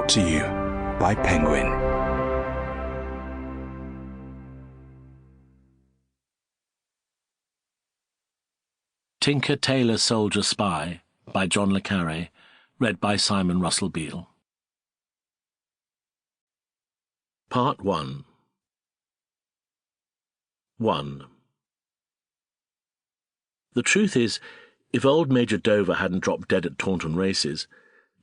Brought to you by Penguin. Tinker, Tailor, Soldier, Spy by John le Carré, read by Simon Russell Beale. Part 1. 1. The truth is, if old Major Dover hadn't dropped dead at Taunton races,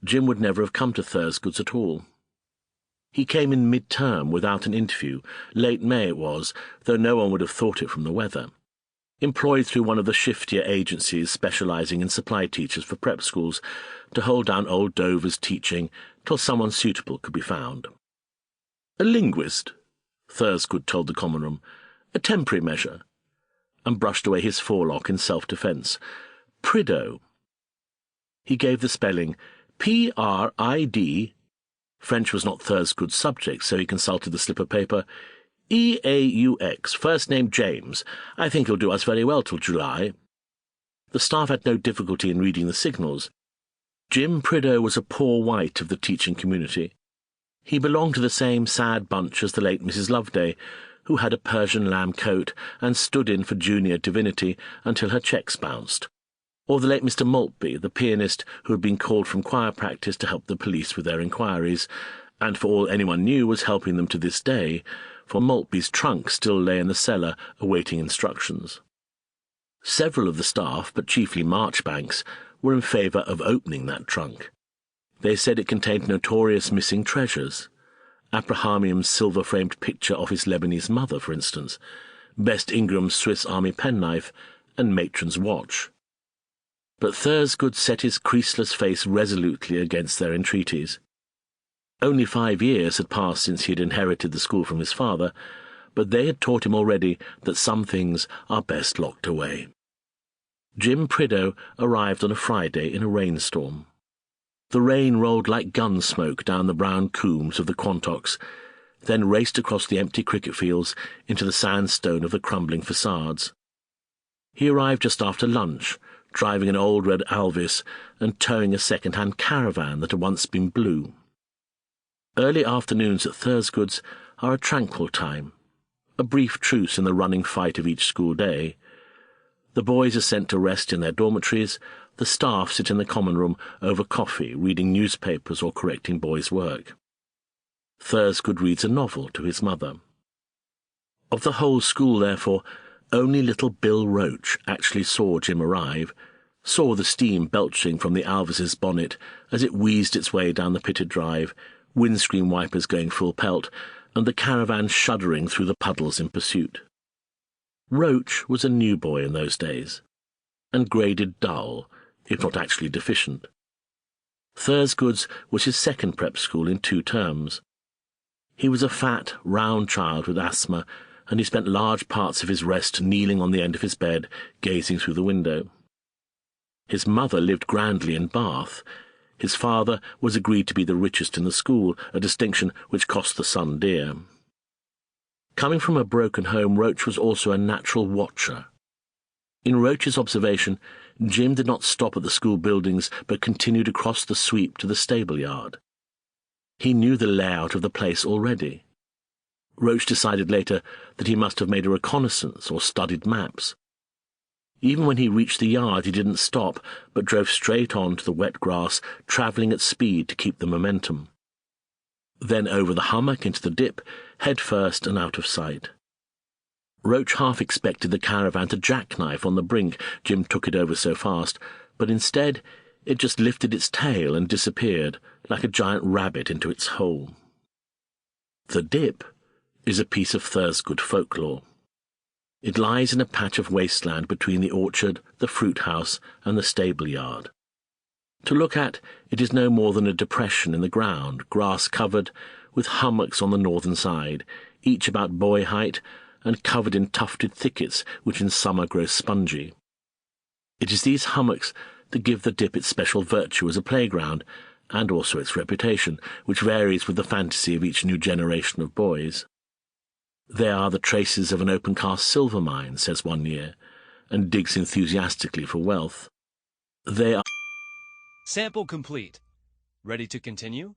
Jim would never have come to Thursgood's at all. He came in mid-term without an interview, late May it was, though no one would have thought it from the weather. Employed through one of the shiftier agencies specialising in supply teachers for prep schools to hold down old Dover's teaching till someone suitable could be found. A linguist, Thursgood told the common room, a temporary measure, and brushed away his forelock in self-defence. Prideaux. He gave the spelling P-R-I-D. French was not Thursgood's subject, so he consulted the slip of paper. E-A-U-X, first name James. I think he'll do us very well till July. The staff had no difficulty in reading the signals. Jim Prideaux was a poor white of the teaching community. He belonged to the same sad bunch as the late Mrs. Loveday, who had a Persian lamb coat and stood in for junior divinity until her cheques bounced, or the late Mr. Maltby, the pianist who had been called from choir practice to help the police with their inquiries, and for all anyone knew was helping them to this day, for Maltby's trunk still lay in the cellar awaiting instructions. Several of the staff, but chiefly Marchbanks, were in favour of opening that trunk. They said it contained notorious missing treasures. Abrahamian's silver-framed picture of his Lebanese mother, for instance, Best Ingram's Swiss Army penknife, and Matron's watch. But Thursgood set his creaseless face resolutely against their entreaties. Only 5 years had passed since he had inherited the school from his father, but they had taught him already that some things are best locked away. Jim Prideaux arrived on a Friday in a rainstorm. The rain rolled like gun smoke down the brown combes of the Quantocks, then raced across the empty cricket fields into the sandstone of the crumbling facades. He arrived just after lunch, driving an old red Alvis and towing a second-hand caravan that had once been blue. Early afternoons at Thursgood's are a tranquil time, a brief truce in the running fight of each school day. The boys are sent to rest in their dormitories, the staff sit in the common room over coffee, reading newspapers or correcting boys' work. Thursgood reads a novel to his mother. Of the whole school, therefore, only little Bill Roach actually saw Jim arrive, saw the steam belching from the Alvis's bonnet as it wheezed its way down the pitted drive, windscreen wipers going full pelt, and the caravan shuddering through the puddles in pursuit. Roach was a new boy in those days, and graded dull, if not actually deficient. Thursgood's was his second prep school in 2 terms. He was a fat, round child with asthma, and he spent large parts of his rest kneeling on the end of his bed, gazing through the window. His mother lived grandly in Bath. His father was agreed to be the richest in the school, a distinction which cost the son dear. Coming from a broken home, Roach was also a natural watcher. In Roach's observation, Jim did not stop at the school buildings, but continued across the sweep to the stable yard. He knew the layout of the place already. Roach decided later that he must have made a reconnaissance or studied maps. Even when he reached the yard, he didn't stop, but drove straight on to the wet grass, travelling at speed to keep the momentum. Then over the hummock into the dip, head first and out of sight. Roach half expected the caravan to jackknife on the brink. Jim took it over so fast, but instead it just lifted its tail and disappeared, like a giant rabbit into its hole. The dip is a piece of Thursgood folklore. It lies in a patch of wasteland between the orchard, the fruit house, and the stable yard. To look at, it is no more than a depression in the ground, grass-covered, with hummocks on the northern side, each about boy height, and covered in tufted thickets which in summer grow spongy. It is these hummocks that give the dip its special virtue as a playground, and also its reputation, which varies with the fantasy of each new generation of boys. They are the traces of an open-cast silver mine, says one year, and digs enthusiastically for wealth. They are... Sample complete. Ready to continue?